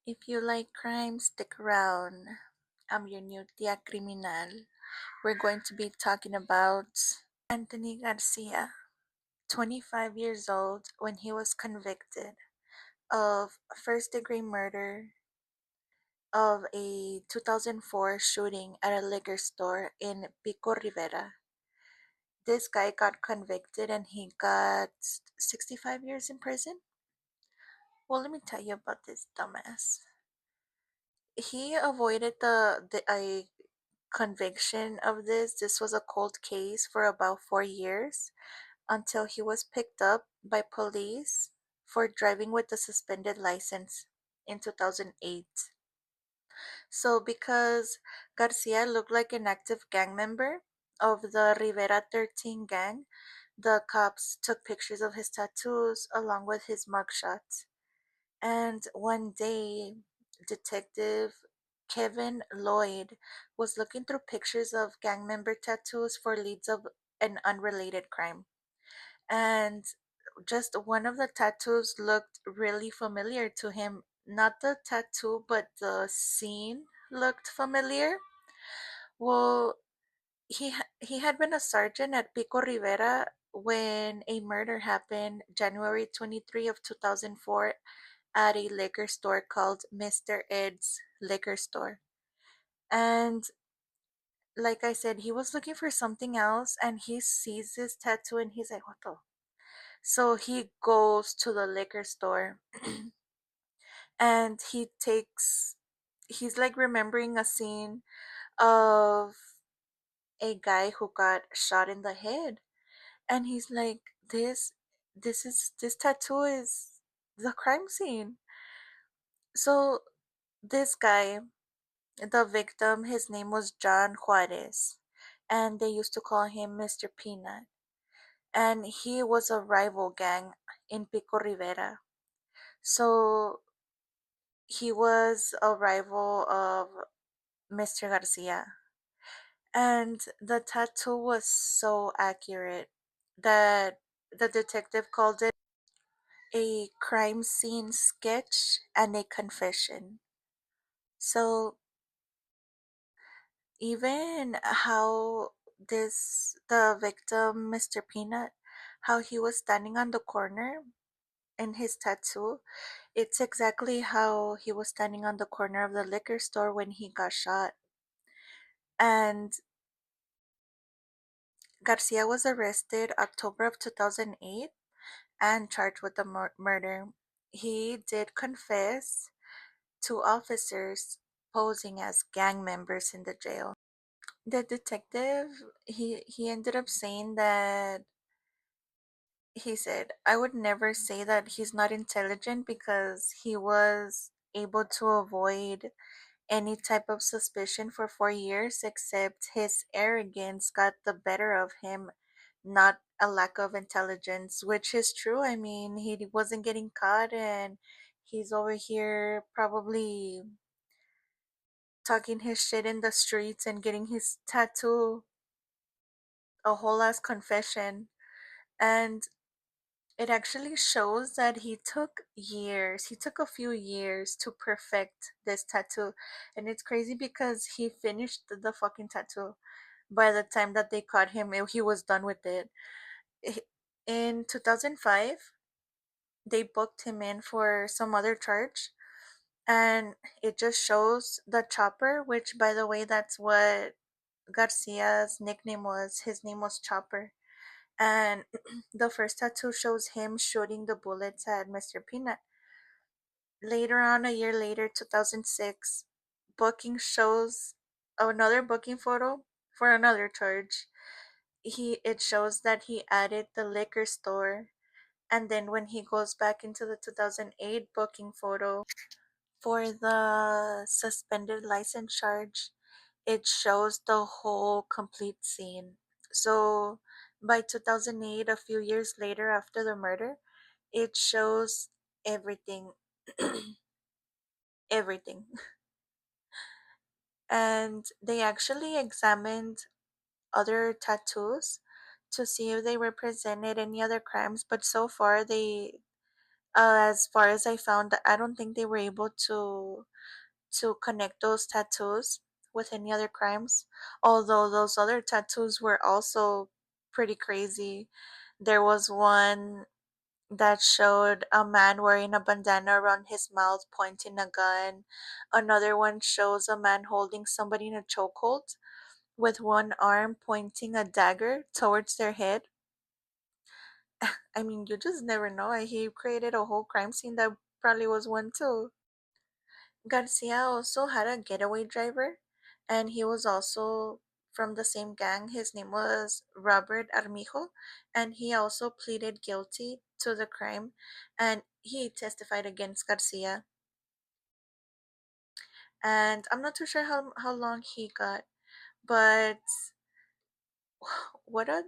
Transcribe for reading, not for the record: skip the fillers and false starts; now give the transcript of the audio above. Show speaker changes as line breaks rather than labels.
If you like crime, stick around. I'm your new Tia Criminal. We're going to be talking about Anthony Garcia, 25 years old when he was convicted of first degree murder of a 2004 shooting at a liquor store in Pico Rivera. This guy got convicted and he got 65 years in prison. Well, let me tell you about this dumbass. He avoided the a conviction of this. This was a cold case for about 4 years until he was picked up by police for driving with a suspended license in 2008. So, because Garcia looked like an active gang member of the Rivera 13 gang, the cops took pictures of his tattoos along with his mugshots. And one day, Detective Kevin Lloyd was looking through pictures of gang member tattoos for leads of an unrelated crime. And just one of the tattoos looked really familiar to him. Not the tattoo, but the scene looked familiar. Well, he had been a sergeant at Pico Rivera when a murder happened January 23 of 2004 at a liquor store called Mr. Ed's Liquor Store. And like I said, he was looking for something else and he sees this tattoo and he's like, what the? So he goes to the liquor store and he's like remembering a scene of a guy who got shot in the head. And he's like, this tattoo is the crime scene. So this guy, the victim, his name was John Juarez, and they used to call him Mr. Peanut. And he was a rival gang in Pico Rivera. So he was a rival of Mr. Garcia. And the tattoo was so accurate that the detective called it a crime scene sketch and a confession. So even how the victim, Mr. Peanut, how he was standing on the corner in his tattoo, it's exactly how he was standing on the corner of the liquor store when he got shot. And Garcia was arrested October of 2008 and charged with the murder. He did confess to officers posing as gang members in the jail. The detective, he ended up saying that he said, I would never say that he's not intelligent because he was able to avoid any type of suspicion for 4 years, except his arrogance got the better of him, not a lack of intelligence, which is true. I mean, he wasn't getting caught and he's over here probably talking his shit in the streets and getting his tattoo a whole ass confession. And it actually shows that he took a few years to perfect this tattoo. And it's crazy because he finished the fucking tattoo by the time that they caught him. He was done with it. In 2005, they booked him in for some other charge. And it just shows the chopper, which, by the way, that's what Garcia's nickname was. His name was Chopper. And the first tattoo shows him shooting the bullets at Mr. Peanut. Later on, a year later, 2006, booking shows another booking photo for another charge. It shows that he added the liquor store, and then when he goes back into the 2008 booking photo for the suspended license charge, it shows the whole complete scene. So by 2008, a few years later after the murder, it shows everything, everything. And they actually examined other tattoos to see if they represented any other crimes, but so far As far as I found, I don't think they were able to connect those tattoos with any other crimes. Although those other tattoos were also pretty crazy. There was one that showed a man wearing a bandana around his mouth pointing a gun. Another one shows a man holding somebody in a chokehold with one arm pointing a dagger towards their head. I mean, you just never know. He created a whole crime scene that probably was one too. Garcia also had a getaway driver, and he was also from the same gang. His name was Robert Armijo, and he also pleaded guilty to the crime, and he testified against Garcia. And I'm not too sure how long he got, but what a